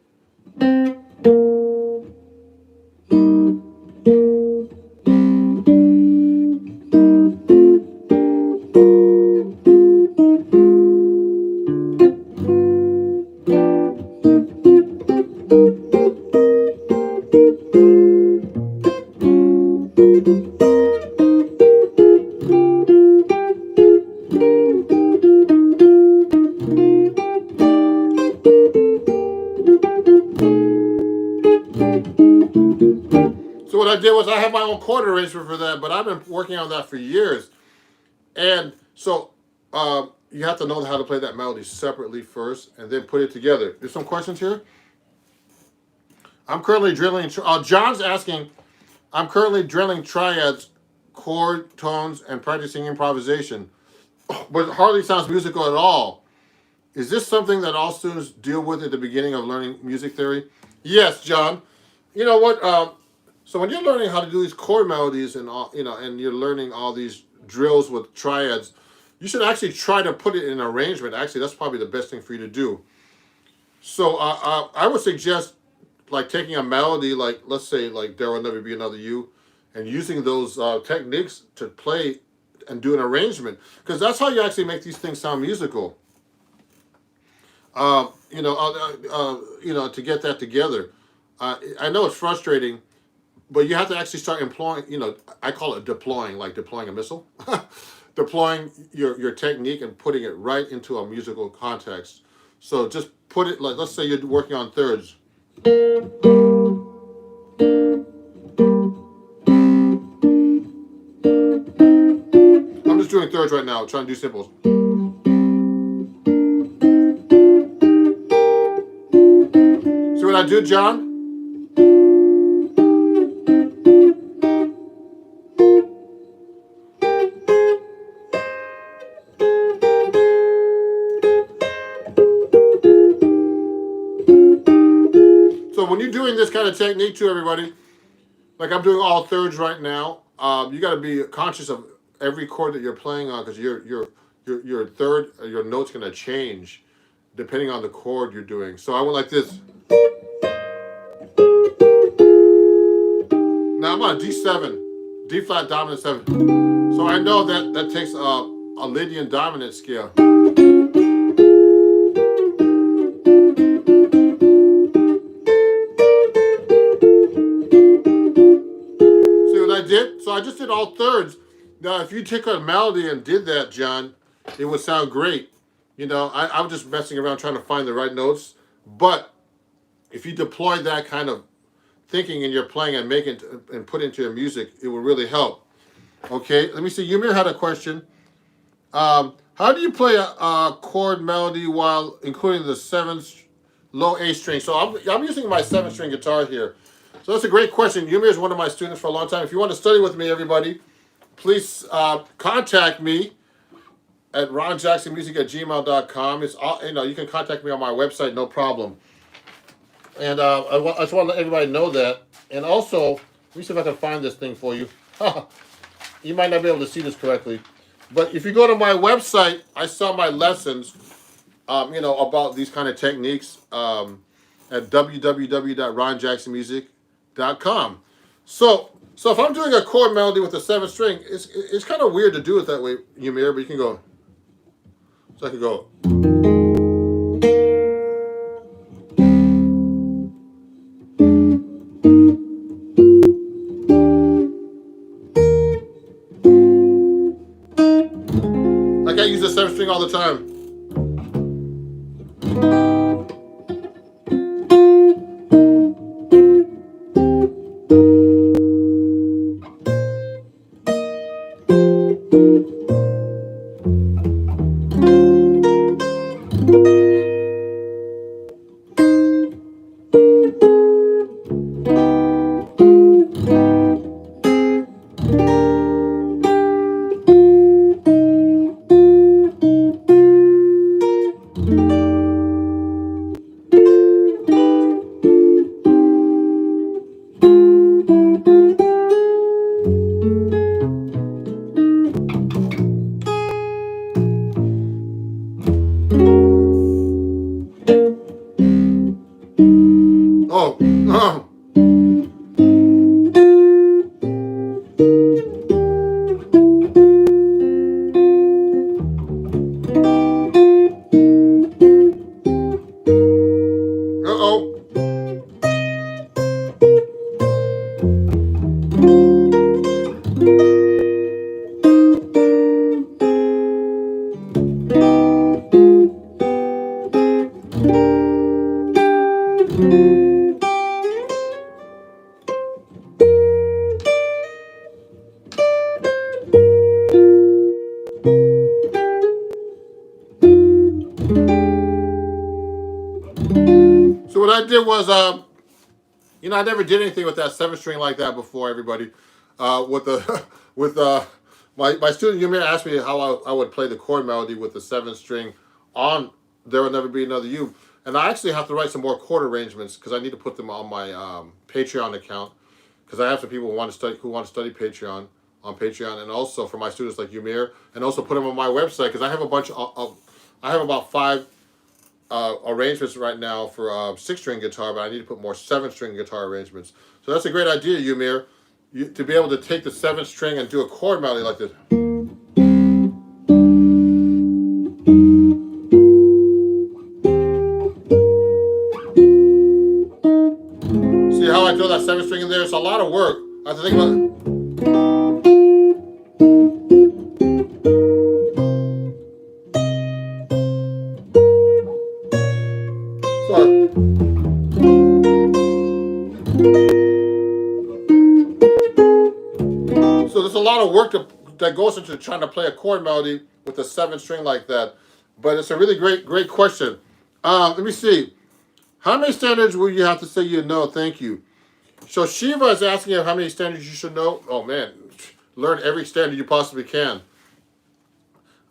Speaker 1: So what I did was I have my own chord arrangement for that, but I've been working on that for years. And so you have to know how to play that melody separately first and then put it together. There's some questions here. I'm currently drilling. John's asking, I'm currently drilling triads, chord, tones, and practicing improvisation, but it hardly sounds musical at all. Is this something that all students deal with at the beginning of learning music theory? Yes, John. You know what? So when you're learning how to do these chord melodies and all, and you're learning all these drills with triads, you should actually try to put it in an arrangement. Actually, that's probably the best thing for you to do. So I would suggest like taking a melody, like let's say like There Will Never Be Another You, and using those techniques to play and do an arrangement, because that's how you actually make these things sound musical. To get that together. I know it's frustrating, but you have to actually start employing, I call it deploying, like deploying a missile. Deploying your technique and putting it right into a musical context. So just put it, like, let's say you're working on thirds. I'm just doing thirds right now, trying to do simples. See what I do, John? So when you're doing this kind of technique to everybody, like I'm doing all thirds right now, you got to be conscious of every chord that you're playing on, because your third, your note's going to change depending on the chord you're doing. So I went like this. Now I'm on D7, D flat dominant 7. So I know that takes a Lydian dominant scale. See what I did? So I just did all thirds. Now if you take a melody and did that, John, it would sound great. I'm just messing around trying to find the right notes. But if you deploy that kind of thinking in your playing and make it and put it into your music, it will really help. Okay, let me see. Ymir had a question. How do you play a chord melody while including the 7th low A string? So I'm using my 7-string guitar here. So that's a great question. Ymir is one of my students for a long time. If you want to study with me, everybody, please contact me at ronjacksonmusic@gmail.com. It's all, you can contact me on my website, no problem. And I just want to let everybody know that. And also, let me see if I can find this thing for you. You might not be able to see this correctly. But if you go to my website, I sell my lessons, about these kind of techniques at www.ronjacksonmusic.com. So if I'm doing a chord melody with a 7th string, it's kind of weird to do it that way, Ymir, but you can go. So I can go. Like I use the 7th string all the time. did was, you know, I never did anything with that 7-string like that before, everybody. With the, with my student Yumir asked me how I would play the chord melody with the 7-string on There Will Never Be Another You. And I actually have to write some more chord arrangements because I need to put them on my Patreon account, because I have some people who want to study Patreon on Patreon, and also for my students like Yumir, and also put them on my website, because I have a bunch of I have about 5 arrangements right now for 6-string guitar, but I need to put more 7-string guitar arrangements. So that's a great idea, Yumir, to be able to take the 7th string and do a chord melody like this. See how I throw that 7th string in there? It's a lot of work. I have to think about it. So there's a lot of work that goes into trying to play a chord melody with a 7th string like that. But it's a really great question. Let me see. How many standards will you have to say you know? Thank you. So Shiva is asking you how many standards you should know. Oh man, learn every standard you possibly can.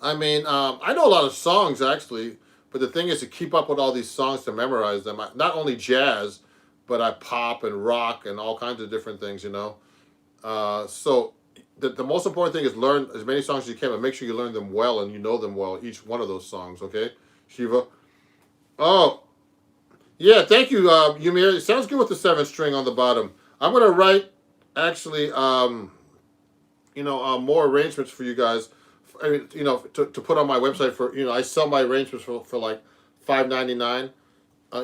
Speaker 1: I mean, I know a lot of songs actually, but the thing is to keep up with all these songs, to memorize them. Not only jazz, but I pop and rock and all kinds of different things, you know. So the most important thing is learn as many songs as you can, but make sure you learn them well and you know them well, each one of those songs, okay, Shiva? Oh, yeah, thank you, Yumir. It sounds good with the 7th string on the bottom. I'm going to write, actually, you know, more arrangements for you guys, I mean, you know, to put on my website for, you know, I sell my arrangements for like $5.99,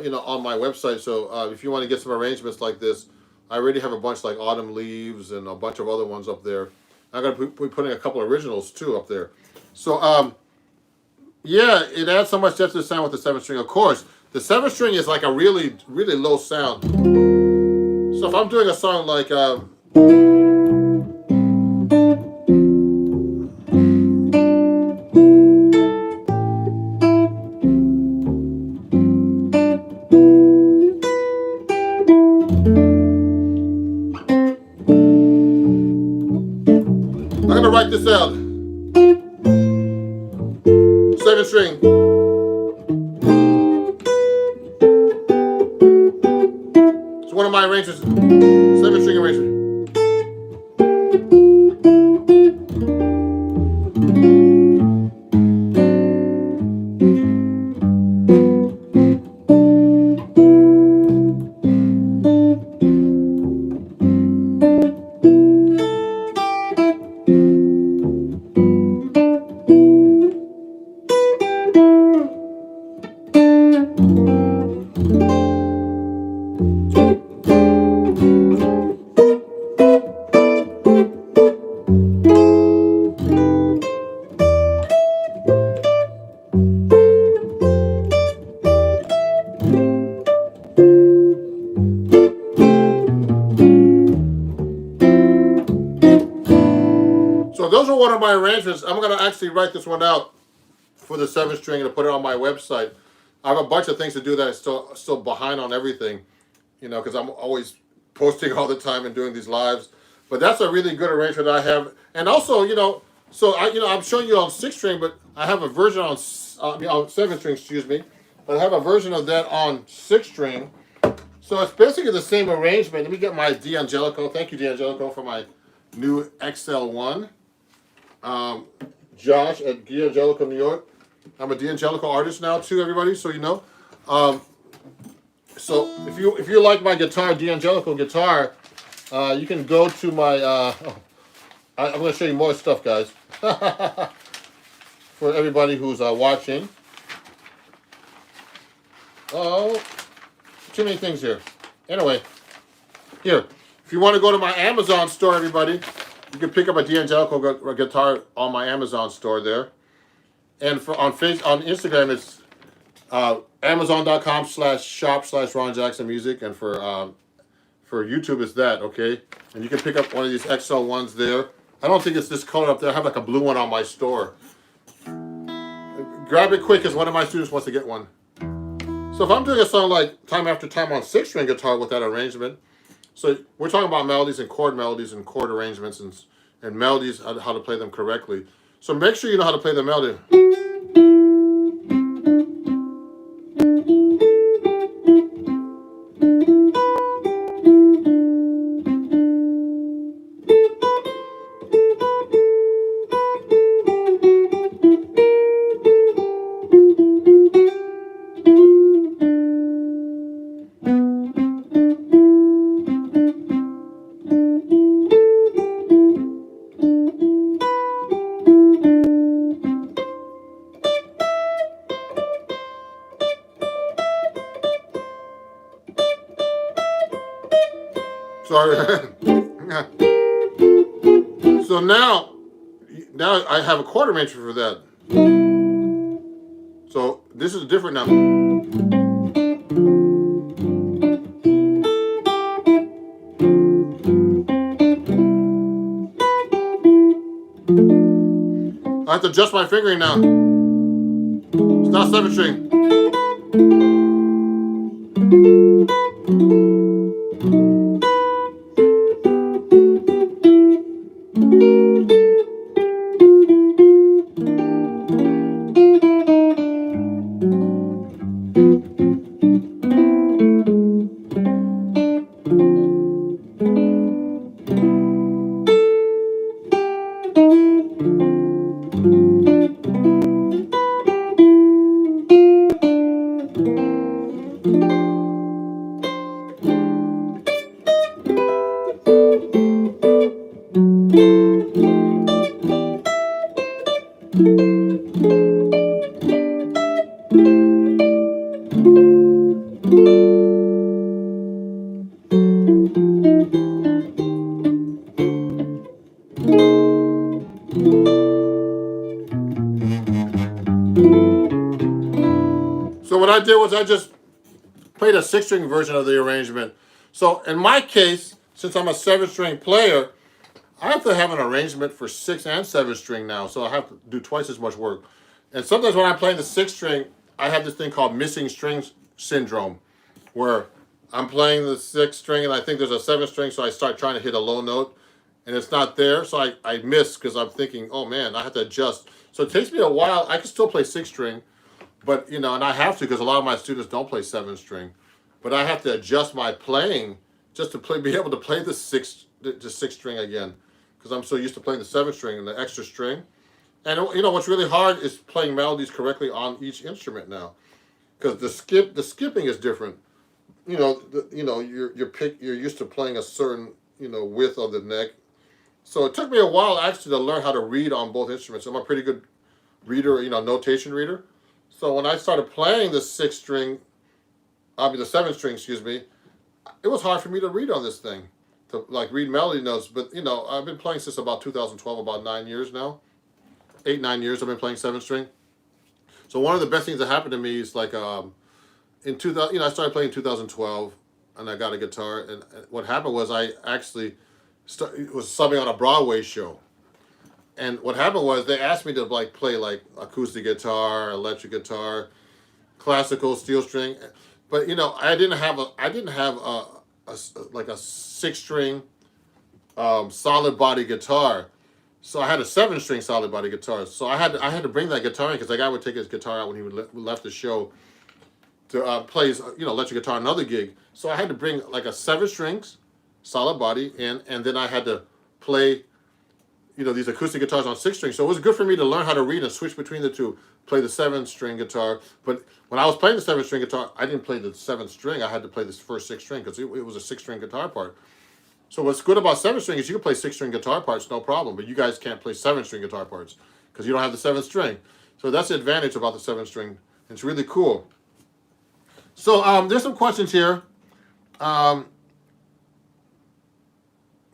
Speaker 1: you know, on my website. So if you want to get some arrangements like this, I already have a bunch like Autumn Leaves and a bunch of other ones up there. I'm going to be putting a couple of originals too up there. So, yeah, it adds so much depth to the sound with the 7th string. Of course, the 7th string is like a really low sound. So if I'm doing a song like, I'm going to write this out. 7th string. It's one of my arrangements. 7th string arrangement. So those are one of my arrangements. I'm going to actually write this one out for the 7th string and put it on my website. I have a bunch of things to do that I'm still behind on everything, you know, because I'm always posting all the time and doing these lives. But that's a really good arrangement I have. And also, you know, so I'm showing you on 6th string, but I have a version on 7th string, excuse me. But I have a version of that on 6th string. So it's basically the same arrangement. Let me get my D'Angelico. Thank you, D'Angelico, for my new XL1. Josh at D'Angelico, New York. I'm a D'Angelico artist now too, everybody, so you know. So if you like my guitar, D'Angelico guitar, you can go to my. I'm going to show you more stuff, guys, for everybody who's watching. Oh, too many things here. Anyway, here, if you want to go to my Amazon store, everybody, you can pick up a D'Angelico guitar on my Amazon store there. And on Instagram, it's Amazon.com/shop/Ron Jackson Music, and for YouTube, it's that, okay? And you can pick up one of these XL ones there. I don't think it's this color up there. I have like a blue one on my store. Grab it quick, because one of my students wants to get one. So if I'm doing a song like Time After Time on 6-string guitar with that arrangement, so we're talking about melodies and chord arrangements and melodies, how to play them correctly. So make sure you know how to play the melody. Sorry. So now I have a chord arrangement for that. So this is different now. I have to adjust my fingering now. It's not 7-string. So what I did was I just played a 6-string version of the arrangement. So in my case, since I'm a 7-string player, I have to have an arrangement for 6 and 7-string now. So I have to do twice as much work. And sometimes when I'm playing the 6-string, I have this thing called missing strings syndrome, where I'm playing the 6-string and I think there's a 7-string, so I start trying to hit a low note and it's not there. So I miss because I'm thinking, oh man, I have to adjust. So it takes me a while. I can still play 6-string. But, and I have to because a lot of my students don't play 7-string. But I have to adjust my playing just to be able to play the 6-string again. Because I'm so used to playing the 7-string and the extra string. And, what's really hard is playing melodies correctly on each instrument now. Because the skipping is different. You're used to playing a certain, width of the neck. So it took me a while actually to learn how to read on both instruments. I'm a pretty good reader, notation reader. So when I started playing the 7-string, it was hard for me to read on this thing, to read melody notes. But I've been playing since about 2012, about 9 years now, 8-9 years. I've been playing 7-string. So one of the best things that happened to me is in 2000, I started playing in 2012, and I got a guitar. And what happened was I actually was subbing on a Broadway show. And what happened was they asked me to play acoustic guitar, electric guitar, classical, steel string, but I didn't have a 6-string solid body guitar, so I had a 7-string solid body guitar. So I had to bring that guitar in because the guy would take his guitar out when he left the show to play his electric guitar another gig. So I had to bring a 7-strings solid body in, and then I had to play these acoustic guitars on 6-string. So it was good for me to learn how to read and switch between the two, play the 7-string guitar. But when I was playing the 7-string guitar, I didn't play the 7th string. I had to play this first 6-string because it was a 6-string guitar part. So what's good about 7-string is you can play 6-string guitar parts, no problem, but you guys can't play 7-string guitar parts because you don't have the 7th string. So that's the advantage about the 7-string. It's really cool. So there's some questions here.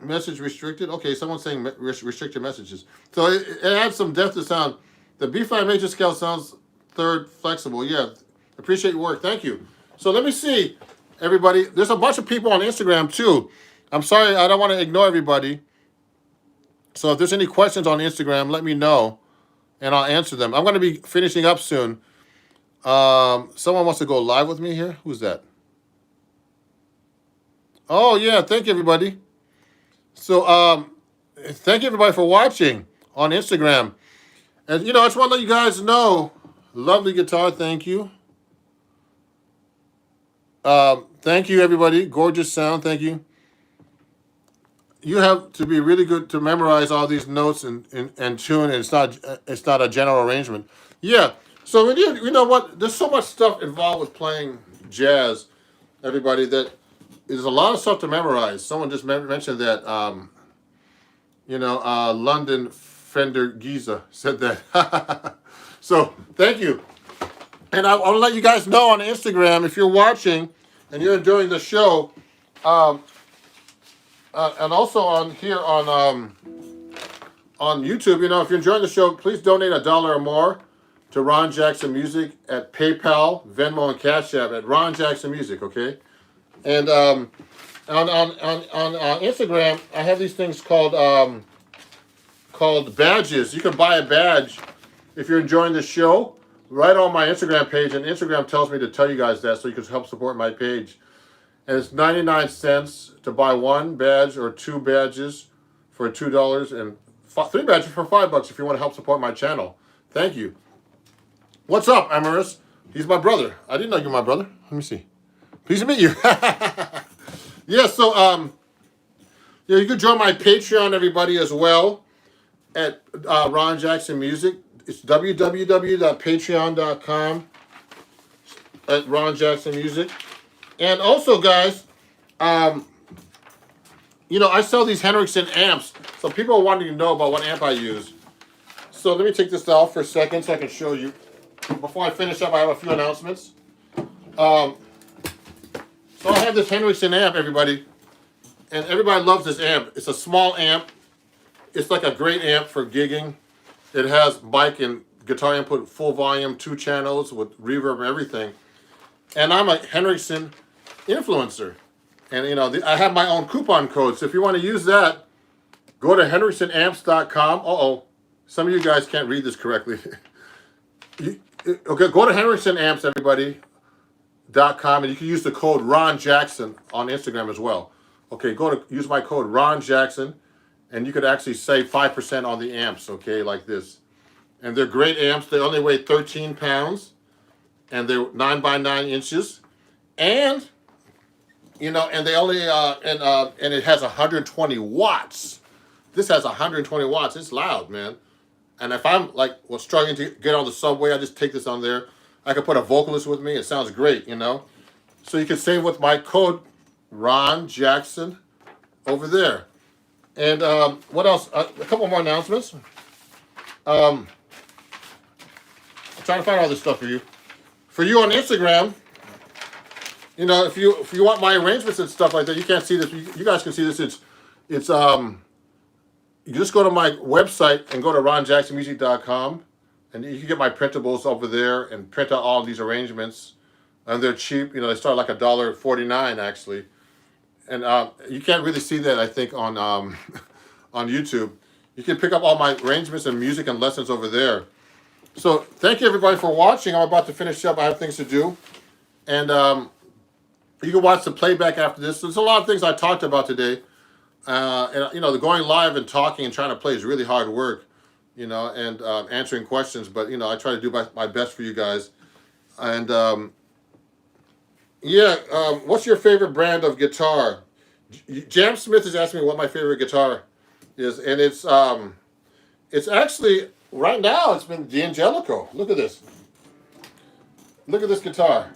Speaker 1: Message restricted. Okay, someone's saying restricted messages. So it adds some depth to sound. The B-flat major scale sounds 3rd flexible. Yeah, appreciate your work. Thank you. So let me see, everybody. There's a bunch of people on Instagram too. I'm sorry, I don't want to ignore everybody. So if there's any questions on Instagram, let me know, and I'll answer them. I'm going to be finishing up soon. Someone wants to go live with me here. Who's that? Oh yeah, thank you everybody. So thank you everybody for watching on Instagram. And I just want to let you guys know, lovely guitar, thank you. Thank you everybody. Gorgeous sound, thank you. You have to be really good to memorize all these notes and tune. And it's not a general arrangement. Yeah. So you know what? There's so much stuff involved with playing jazz, everybody, that there's a lot of stuff to memorize. Someone just mentioned that. London Fender Giza said that. So thank you. And I want to let you guys know on Instagram, if you're watching and you're enjoying the show, and also on here on YouTube, if you're enjoying the show, please donate $1 or more to Ron Jackson Music at PayPal, Venmo, and Cash App at Ron Jackson Music. Okay, and on Instagram, I have these things called badges. You can buy a badge if you're enjoying the show right on my Instagram page, and Instagram tells me to tell you guys that so you can help support my page. And it's 99 cents to buy one badge or two badges for $2 and three badges for $5 if you want to help support my channel. Thank you. What's up, Amaris? He's my brother. I didn't know you were my brother. Let me see. Pleased to meet you. Yeah, so you can join my Patreon, everybody, as well at Ron Jackson Music. It's www.patreon.com at Ron Jackson Music. And also, guys, I sell these Henriksen amps. So people are wanting to know about what amp I use. So let me take this off for a second so I can show you. Before I finish up, I have a few announcements. So I have this Henriksen amp, everybody. And everybody loves this amp. It's a small amp. It's like a great amp for gigging. It has mic and guitar input, full volume, 2 channels with reverb and everything. And I'm a Henriksen influencer. And, I have my own coupon code. So if you want to use that, go to henriksenamps.com. Uh-oh. Some of you guys can't read this correctly. Okay, go to henriksenamps, everybody, .com, and you can use the code Ron Jackson on Instagram as well. Okay, use my code Ron Jackson, and you could actually save 5% on the amps, okay, like this. And they're great amps. They only weigh 13 pounds, and they're 9 by 9 inches. And, and they only, and it has 120 watts. This has 120 watts. It's loud, man. And if I'm struggling to get on the subway, I just take this on there. I could put a vocalist with me. It sounds great, So you can save with my code Ron Jackson over there. And what else? A couple more announcements. I'm trying to find all this stuff for you. For you on Instagram, if you want my arrangements and stuff like that, you can't see this. You guys can see this. It's you just go to my website and go to ronjacksonmusic.com, and you can get my printables over there and print out all these arrangements. And they're cheap. They start like $1.49 actually. And you can't really see that, I think, on on YouTube. You can pick up all my arrangements and music and lessons over there. So thank you everybody for watching. I'm about to finish up. I have things to do, and you can watch the playback after this. There's a lot of things I talked about today. And the going live and talking and trying to play is really hard work, and answering questions. But I try to do my best for you guys. And what's your favorite brand of guitar? Jam Smith is asking me what my favorite guitar is, and it's actually right now it's been D'Angelico. Look at this. Look at this guitar.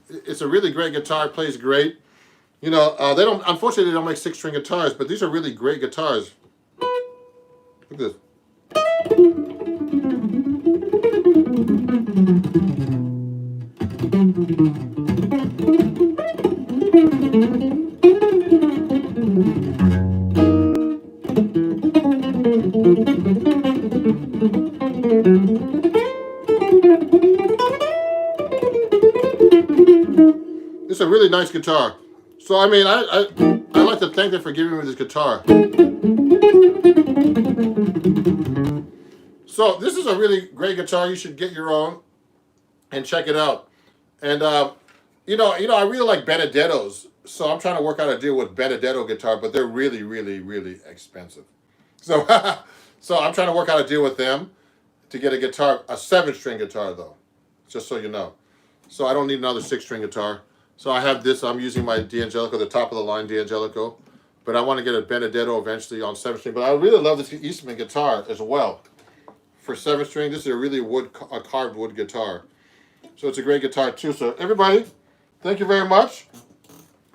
Speaker 1: It's a really great guitar. It plays great. Unfortunately, they don't make 6-string guitars, but these are really great guitars. Look at this. It's a really nice guitar. So, I like to thank them for giving me this guitar. So, this is a really great guitar. You should get your own. and check it out. And I really like Benedettos, so I'm trying to work out a deal with Benedetto guitar, but they're really, really, really expensive. So, so I'm trying to work out a deal with them to get a guitar, a 7-string guitar though, just so you know. So I don't need another 6-string guitar. So I have this. I'm using my D'Angelico, the top of the line D'Angelico, but I want to get a Benedetto eventually on 7-string. But I really love this Eastman guitar as well. For 7-string, this is a really a carved wood guitar. So it's a great guitar too. So everybody, thank you very much.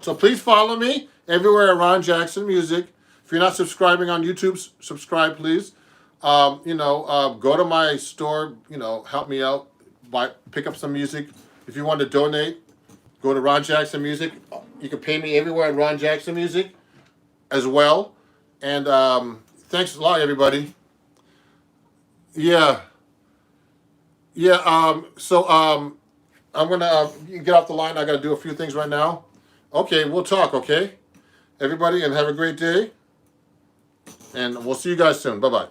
Speaker 1: So please follow me everywhere at Ron Jackson Music. If you're not subscribing on YouTube, subscribe please. Go to my store. Help me out. Pick up some music. If you want to donate, go to Ron Jackson Music. You can pay me everywhere at Ron Jackson Music as well. And thanks a lot, everybody. Yeah. Yeah. I'm gonna get off the line. I gotta do a few things right now. Okay, we'll talk. Okay, everybody, and have a great day. And we'll see you guys soon. Bye bye.